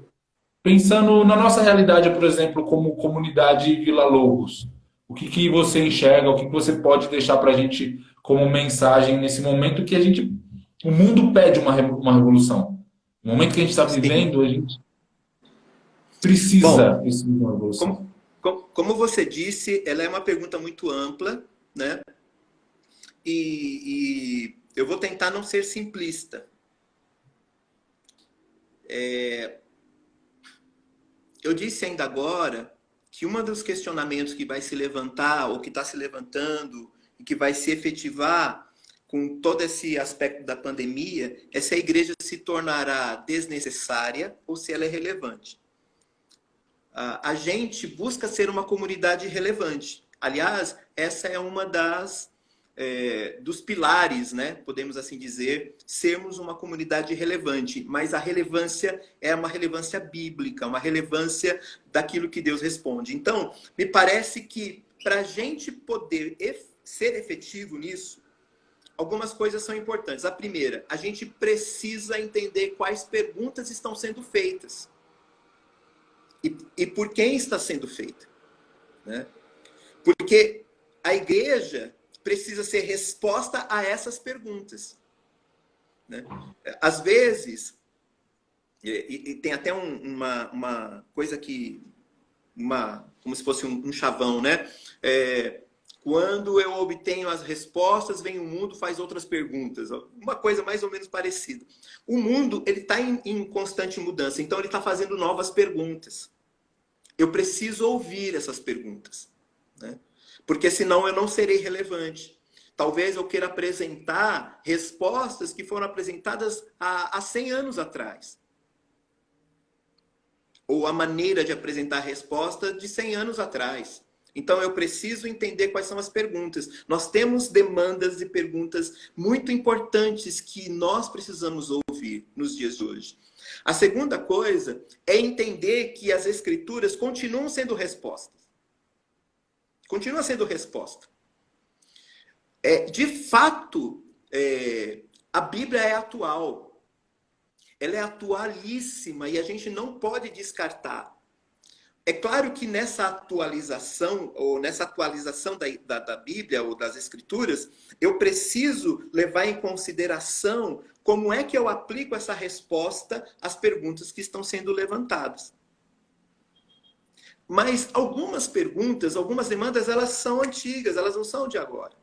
Pensando na nossa realidade, por exemplo, como comunidade Vila Lobos, o que você enxerga, o que você pode deixar para a gente como mensagem nesse momento que a gente O mundo pede uma revolução. No momento que a gente está Sim. vivendo, a gente Bom, precisa de uma revolução. como você disse, ela é uma pergunta muito ampla, né? E eu vou tentar não ser simplista. Eu disse ainda agora que um dos questionamentos que vai se levantar, ou que está se levantando, e que vai se efetivar com todo esse aspecto da pandemia, é se a igreja se tornará desnecessária ou se ela é relevante. A gente busca ser uma comunidade relevante. Aliás, essa é uma dos pilares, né? Podemos assim dizer, sermos uma comunidade relevante. Mas a relevância é uma relevância bíblica, uma relevância daquilo que Deus responde. Então, me parece que para a gente poder ser efetivo nisso, algumas coisas são importantes. A primeira, a gente precisa entender quais perguntas estão sendo feitas e por quem está sendo feita, né? Porque a igreja precisa ser resposta a essas perguntas, né? Às vezes, e tem até uma coisa que, como se fosse um chavão, né? Quando eu obtenho as respostas, vem o mundo, faz outras perguntas. Uma coisa mais ou menos parecida. O mundo ele está em constante mudança, então ele está fazendo novas perguntas. Eu preciso ouvir essas perguntas, né? Porque senão eu não serei relevante. Talvez eu queira apresentar respostas que foram apresentadas há 100 anos atrás. Ou a maneira de apresentar a resposta de 100 anos atrás. Então eu preciso entender quais são as perguntas. Nós temos demandas e perguntas muito importantes que nós precisamos ouvir nos dias de hoje. A segunda coisa é entender que as escrituras continuam sendo respostas. Continua sendo resposta. De fato, a Bíblia é atual. Ela é atualíssima e a gente não pode descartar. É claro que nessa atualização, ou nessa atualização da Bíblia ou das Escrituras, eu preciso levar em consideração como é que eu aplico essa resposta às perguntas que estão sendo levantadas. Mas algumas perguntas, algumas demandas, elas são antigas, elas não são de agora.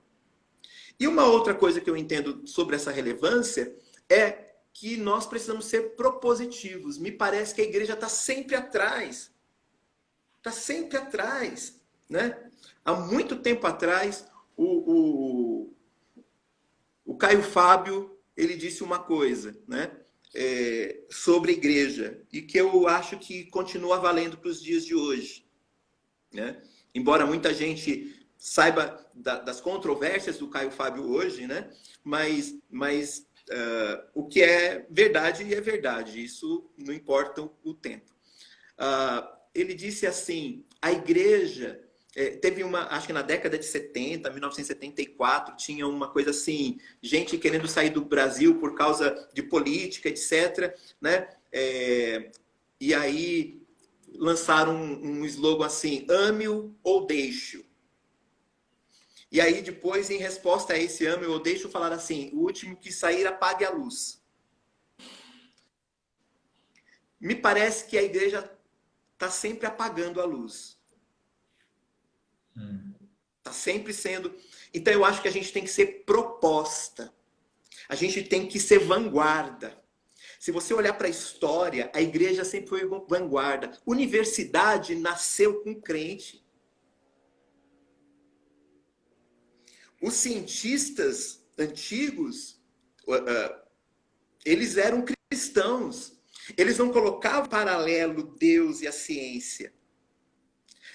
E uma outra coisa que eu entendo sobre essa relevância é que nós precisamos ser propositivos. Me parece que a igreja está sempre atrás. Está sempre atrás, né? Há muito tempo atrás, o Caio Fábio, ele disse uma coisa, né? Sobre a igreja, e que eu acho que continua valendo para os dias de hoje, né? Embora muita gente saiba das controvérsias do Caio Fábio hoje, né? Mas o que é verdade, isso não importa o tempo. Ele disse assim, a igreja teve acho que na década de 70, 1974, tinha uma coisa assim, gente querendo sair do Brasil por causa de política, etc, né? E aí lançaram um slogan assim, ame-o ou deixe-o. E aí depois, em resposta a esse ame-o ou deixe-o, falaram assim, o último que sair apague a luz. Me parece que a igreja está sempre apagando a luz. Está sempre sendo... Então, eu acho que a gente tem que ser proposta. A gente tem que ser vanguarda. Se você olhar para a história, a igreja sempre foi vanguarda. Universidade nasceu com crente. Os cientistas antigos, eles eram cristãos. Eles não colocavam paralelo Deus e a ciência.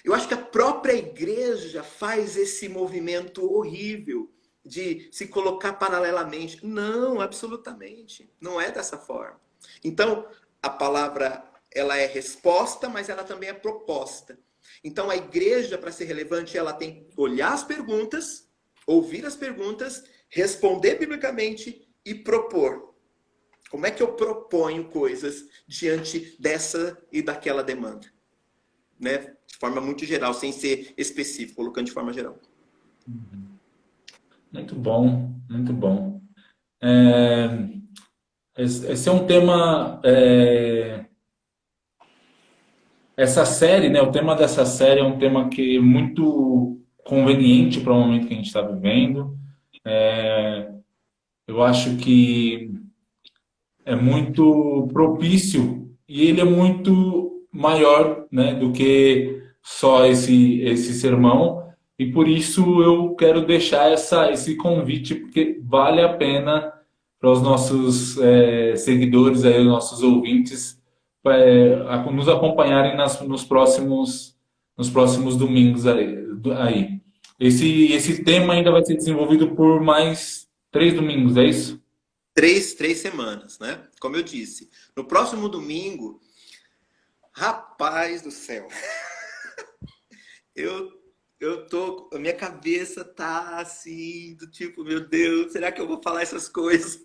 Eu acho que a própria igreja faz esse movimento horrível de se colocar paralelamente. Não, absolutamente. Não é dessa forma. Então, a palavra, ela é resposta, mas ela também é proposta. Então, a igreja, para ser relevante, ela tem que olhar as perguntas, ouvir as perguntas, responder biblicamente e propor. Como é que eu proponho coisas diante dessa e daquela demanda? Né? De forma muito geral, sem ser específico, colocando de forma geral. Muito bom, muito bom. Esse é um tema. Essa série, né? O tema dessa série é um tema que é muito conveniente para o momento que a gente está vivendo. Eu acho que é muito propício e ele é muito maior, né, do que só esse sermão. E por isso eu quero deixar esse convite, porque vale a pena para os nossos seguidores, aí, os nossos ouvintes, nos acompanharem nos próximos domingos aí. Esse tema ainda vai ser desenvolvido por mais 3 domingos, é isso? Três semanas, né? Como eu disse. No próximo domingo, rapaz do céu, eu, a minha cabeça tá assim, do tipo, meu Deus, será que eu vou falar essas coisas?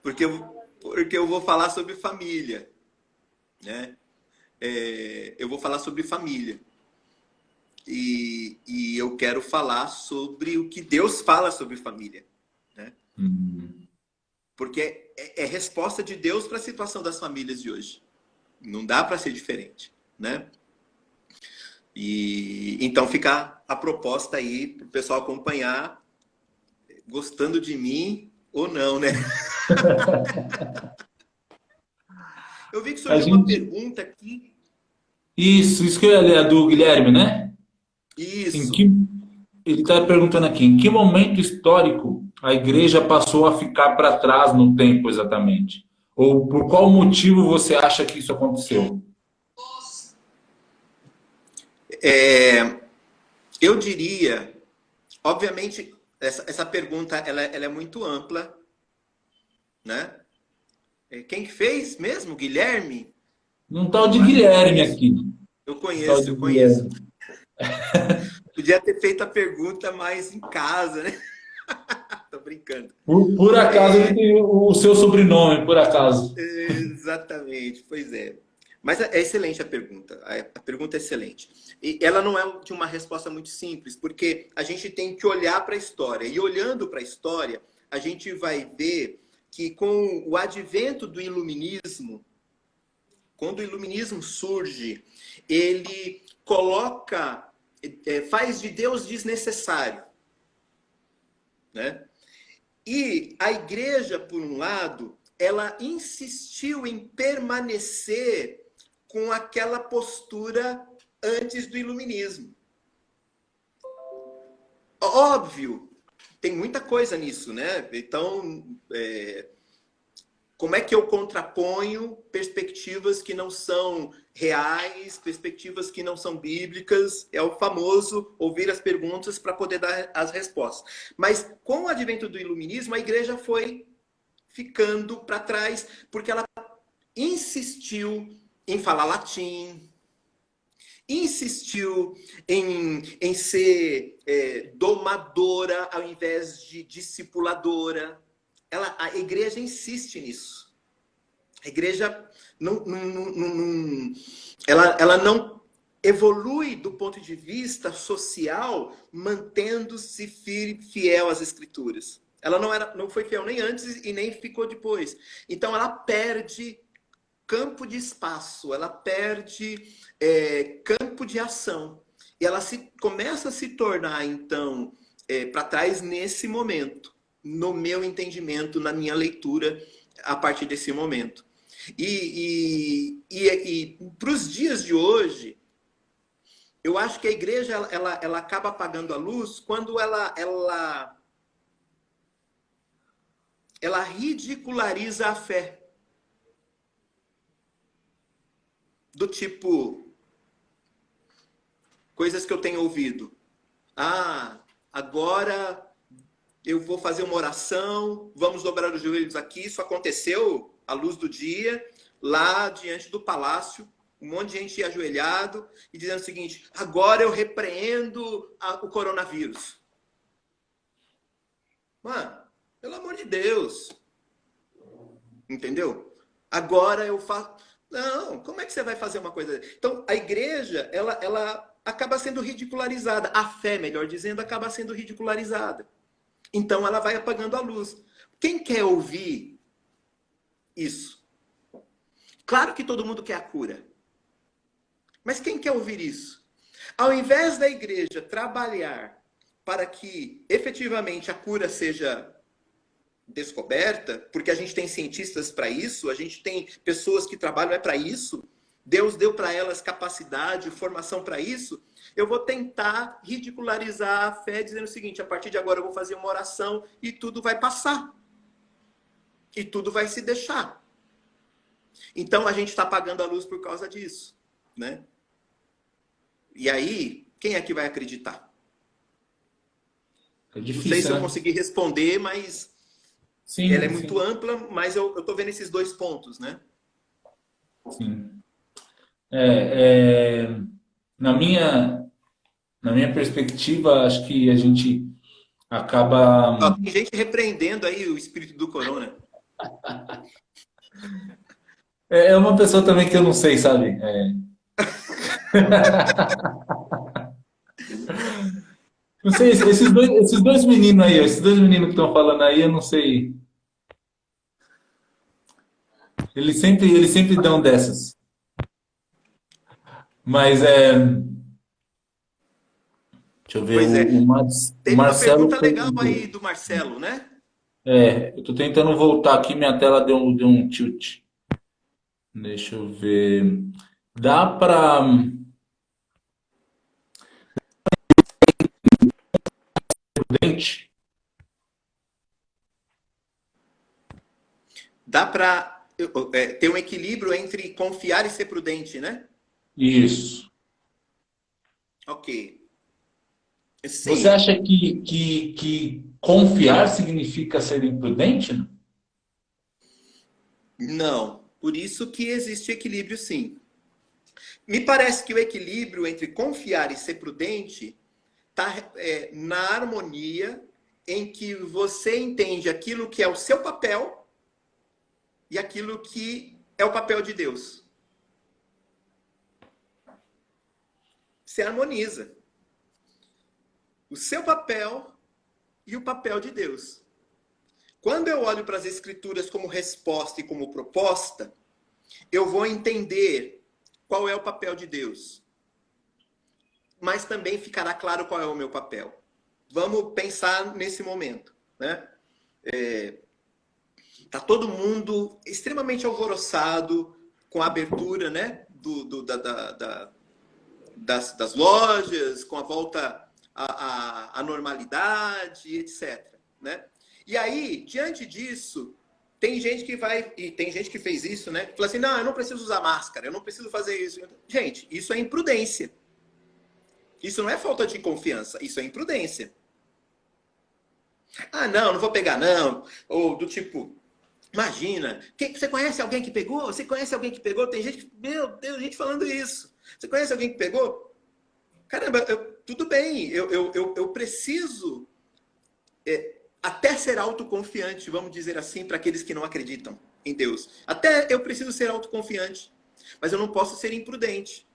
Porque eu vou falar sobre família, né? Eu vou falar sobre família. E eu quero falar sobre o que Deus fala sobre família, né? Hum. Porque é resposta de Deus para a situação das famílias de hoje. Não dá para ser diferente, né? E então fica a proposta aí para o pessoal acompanhar, gostando de mim ou não, né? Eu vi que A surgiu uma gente. pergunta aqui. Isso que eu ia ler, a do Guilherme, né? Em Isso. que, ele está perguntando aqui, em que momento histórico a igreja passou a ficar para trás no tempo exatamente? Ou por qual motivo você acha que isso aconteceu? Eu diria, obviamente, essa pergunta ela é muito ampla, né? Quem que fez mesmo? Guilherme? Um tal de Eu acho que eu Guilherme conheço. aqui. Eu Um tal conheço, de eu conheço. Guilherme. Podia ter feito a pergunta mais em casa, né? Tô brincando. Por acaso ele tem o seu sobrenome, por acaso. Exatamente, pois é. Mas é excelente a pergunta. A pergunta é excelente. E ela não é de uma resposta muito simples, porque a gente tem que olhar para a história. E olhando para a história, a gente vai ver que com o advento do iluminismo, quando o iluminismo surge, ele coloca, faz de Deus desnecessário, né? E a igreja, por um lado, ela insistiu em permanecer com aquela postura antes do iluminismo. Óbvio, tem muita coisa nisso, né? Então, como é que eu contraponho perspectivas que não são reais, perspectivas que não são bíblicas? É o famoso ouvir as perguntas para poder dar as respostas. Mas com o advento do iluminismo, a igreja foi ficando para trás, porque ela insistiu em falar latim, insistiu em ser domadora ao invés de discipuladora. A igreja insiste nisso. A igreja ela não evolui do ponto de vista social, mantendo-se fiel às escrituras. Ela não foi fiel nem antes e nem ficou depois. Então ela perde campo de espaço, ela perde campo de ação. E ela começa a se tornar, então, para trás nesse momento, no meu entendimento, na minha leitura, a partir desse momento. E para os dias de hoje, eu acho que a igreja ela acaba apagando a luz quando ela ridiculariza a fé. Do tipo, coisas que eu tenho ouvido. Ah, agora eu vou fazer uma oração, vamos dobrar os joelhos aqui. Isso aconteceu à luz do dia, lá diante do palácio, um monte de gente ajoelhado e dizendo o seguinte: agora eu repreendo o coronavírus. Mano, pelo amor de Deus. Entendeu? Agora eu faço. Não, como é que você vai fazer uma coisa? Então, a igreja, ela acaba sendo ridicularizada. A fé, melhor dizendo, acaba sendo ridicularizada. Então ela vai apagando a luz. Quem quer ouvir isso? Claro que todo mundo quer a cura. Mas quem quer ouvir isso? Ao invés da igreja trabalhar para que efetivamente a cura seja descoberta, porque a gente tem cientistas para isso, a gente tem pessoas que trabalham para isso, Deus deu para elas capacidade, formação para isso, eu vou tentar ridicularizar a fé dizendo o seguinte: a partir de agora eu vou fazer uma oração e tudo vai passar. E tudo vai se deixar. Então a gente está apagando a luz por causa disso, né? E aí, quem é que vai acreditar? É Não sei se difícil, eu né? consegui responder, mas ela é Sim, muito sim, ampla, mas eu estou vendo esses dois pontos, né? sim. É, é, na minha, na minha perspectiva, acho que a gente acaba. Ó, tem gente repreendendo aí o espírito do corona. É uma pessoa também que eu não sei, sabe? Não sei, esses dois meninos aí, esses dois meninos que estão falando aí, eu não sei. Eles sempre dão dessas. Mas deixa eu ver, Pois é. O Teve uma Marcelo pergunta legal perguntou. aí do Marcelo, né? Eu tô tentando voltar aqui, minha tela deu um tilt. Deixa eu ver. Dá para dente? Dá para ter um equilíbrio entre confiar e ser prudente, né? Isso. Ok. Você Sim. acha que confiar significa ser imprudente? Não? Não. Por isso que existe equilíbrio, sim. Me parece que o equilíbrio entre confiar e ser prudente está na harmonia em que você entende aquilo que é o seu papel e aquilo que é o papel de Deus. Se harmoniza. O seu papel e o papel de Deus. Quando eu olho para as Escrituras como resposta e como proposta, eu vou entender qual é o papel de Deus. Mas também ficará claro qual é o meu papel. Vamos pensar nesse momento, né? Tá todo mundo extremamente alvoroçado com a abertura, né? Das lojas, com a volta à normalidade, etc. Né? E aí, diante disso, tem gente que vai, e tem gente que fez isso, né? Fala assim: não, eu não preciso usar máscara, eu não preciso fazer isso. Gente, isso é imprudência. Isso não é falta de confiança, isso é imprudência. Ah, não, não vou pegar, não. Ou do tipo, imagina, você conhece alguém que pegou? Você conhece alguém que pegou? Tem gente que, meu Deus, gente falando isso. Você conhece alguém que pegou? Caramba, tudo bem, eu preciso até ser autoconfiante, vamos dizer assim, para aqueles que não acreditam em Deus. Até eu preciso ser autoconfiante, mas eu não posso ser imprudente.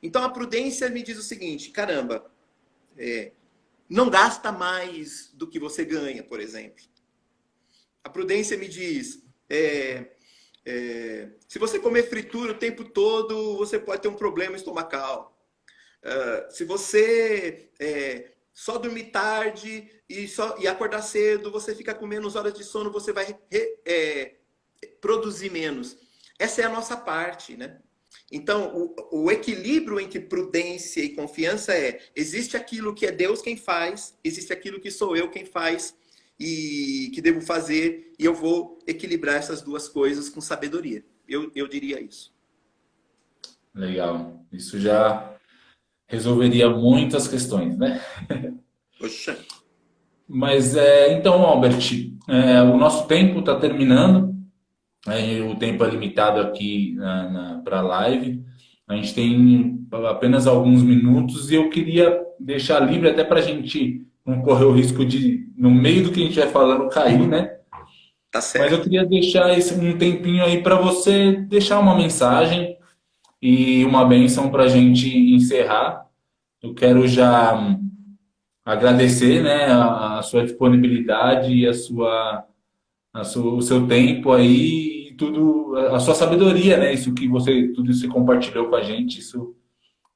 Então a prudência me diz o seguinte: caramba, não gasta mais do que você ganha, por exemplo. A prudência me diz: se você comer fritura o tempo todo, você pode ter um problema estomacal. Se você só dormir tarde e acordar cedo, você fica com menos horas de sono, você vai produzir menos. Essa é a nossa parte, né? Então, o equilíbrio entre prudência e confiança existe aquilo que é Deus quem faz, existe aquilo que sou eu quem faz e que devo fazer, e eu vou equilibrar essas duas coisas com sabedoria. Eu diria isso. Legal. Isso já resolveria muitas questões, né? Poxa. Mas então, Albert, o nosso tempo está terminando. O tempo é limitado aqui para a live. A gente tem apenas alguns minutos e eu queria deixar livre até para a gente não correr o risco de, no meio do que a gente vai falando, cair, né? Tá Mas eu certo. queria deixar um tempinho aí para você deixar uma mensagem e uma bênção para a gente encerrar. Eu quero já agradecer, né, a sua disponibilidade e o seu tempo aí e tudo, a sua sabedoria, né? Isso que você, tudo isso que você compartilhou com a gente, isso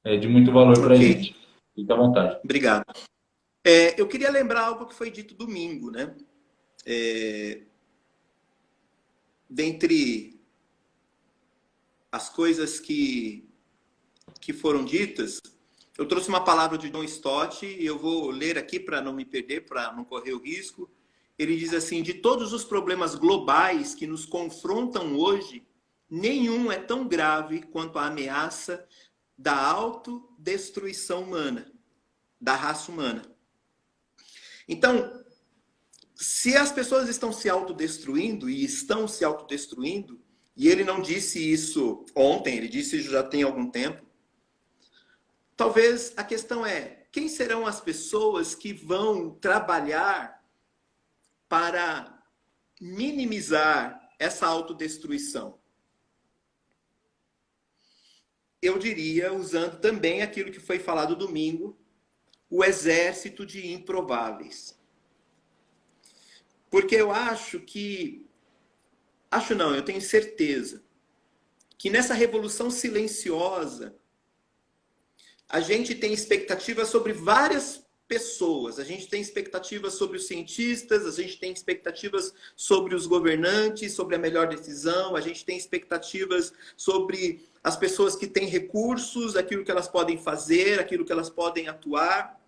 é de muito valor para a Ok, gente. Fique à vontade. obrigado. Eu queria lembrar algo que foi dito domingo, né? Dentre as coisas que foram ditas, eu trouxe uma palavra de John Stott e eu vou ler aqui para não me perder, para não correr o risco. Ele diz assim: de todos os problemas globais que nos confrontam hoje, nenhum é tão grave quanto a ameaça da autodestruição humana, da raça humana. Então, se as pessoas estão se autodestruindo e estão se autodestruindo, e ele não disse isso ontem, ele disse isso já tem algum tempo, talvez a questão é: quem serão as pessoas que vão trabalhar para minimizar essa autodestruição? Eu diria, usando também aquilo que foi falado domingo, o exército de improváveis. Porque eu acho que... Acho não, eu tenho certeza que nessa revolução silenciosa a gente tem expectativas sobre várias pessoas. A gente tem expectativas sobre os cientistas, a gente tem expectativas sobre os governantes, sobre a melhor decisão, a gente tem expectativas sobre as pessoas que têm recursos, aquilo que elas podem fazer, aquilo que elas podem atuar.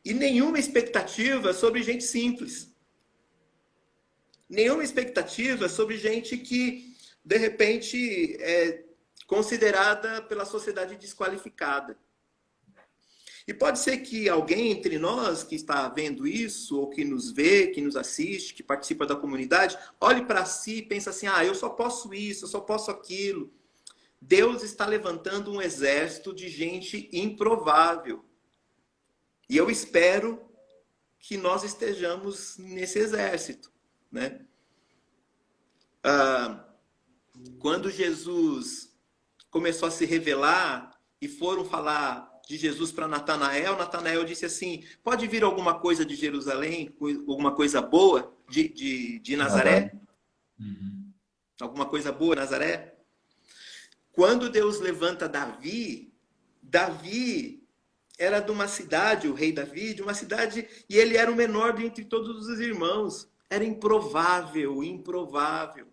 E nenhuma expectativa sobre gente simples. Nenhuma expectativa sobre gente que, de repente, é considerada pela sociedade desqualificada. E pode ser que alguém entre nós que está vendo isso, ou que nos vê, que nos assiste, que participa da comunidade, olhe para si e pense assim: eu só posso isso, eu só posso aquilo. Deus está levantando um exército de gente improvável. E eu espero que nós estejamos nesse exército, né? Quando Jesus começou a se revelar e foram falar de Jesus para Natanael, Natanael disse assim: pode vir alguma coisa de Jerusalém, alguma coisa boa de Nazaré. Nazaré? Alguma coisa boa, Nazaré? Quando Deus levanta Davi, Davi era de uma cidade, o rei Davi, de uma cidade, e ele era o menor dentre todos os irmãos. Era improvável, improvável.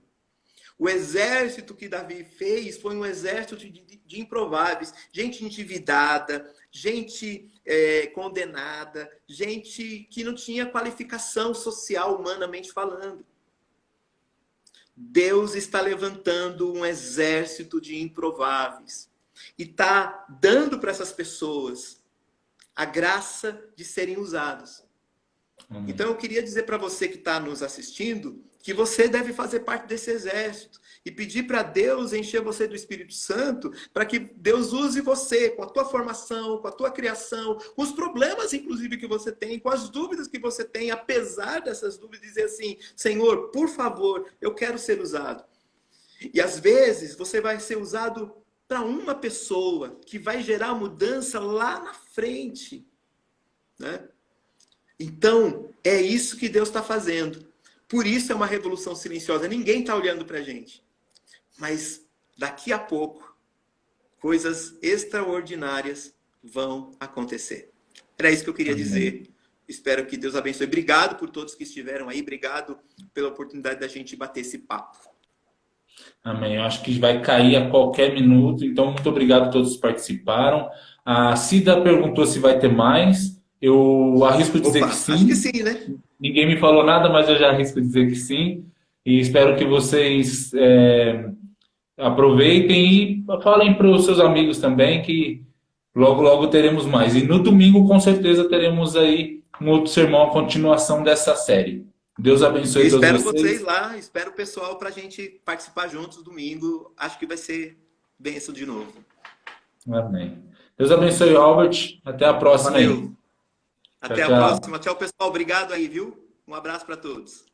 O exército que Davi fez foi um exército de improváveis. Gente endividada, gente condenada, gente que não tinha qualificação social, humanamente falando. Deus está levantando um exército de improváveis. E está dando para essas pessoas a graça de serem usados. Então eu queria dizer para você que está nos assistindo que você deve fazer parte desse exército e pedir para Deus encher você do Espírito Santo para que Deus use você com a tua formação, com a tua criação, com os problemas inclusive que você tem, com as dúvidas que você tem, apesar dessas dúvidas, dizer assim: Senhor, por favor, eu quero ser usado. E às vezes você vai ser usado para uma pessoa que vai gerar mudança lá na frente, né? Então, é isso que Deus está fazendo. Por isso é uma revolução silenciosa. Ninguém está olhando para a gente. Mas daqui a pouco, coisas extraordinárias vão acontecer. Era isso que eu queria dizer. Espero que Deus abençoe. Obrigado por todos que estiveram aí. Obrigado pela oportunidade da gente bater esse papo. Amém. Eu acho que vai cair a qualquer minuto. Então, muito obrigado a todos que participaram. A Cida perguntou se vai ter mais. Eu arrisco dizer Opa, que acho que sim. sim, né? Ninguém me falou nada, mas eu já arrisco dizer que sim. E espero que vocês aproveitem e falem para os seus amigos também que logo, logo teremos mais. E no domingo, com certeza, teremos aí um outro sermão, a continuação dessa série. Deus Eu abençoe todos espero vocês vocês. lá, espero o pessoal para a gente participar juntos domingo. Acho que vai ser bênção de novo. Amém. Deus abençoe, Albert. Até a próxima aí. Valeu. Tchau, Até a tchau. próxima. Tchau, pessoal. Obrigado aí, viu? Um abraço para todos.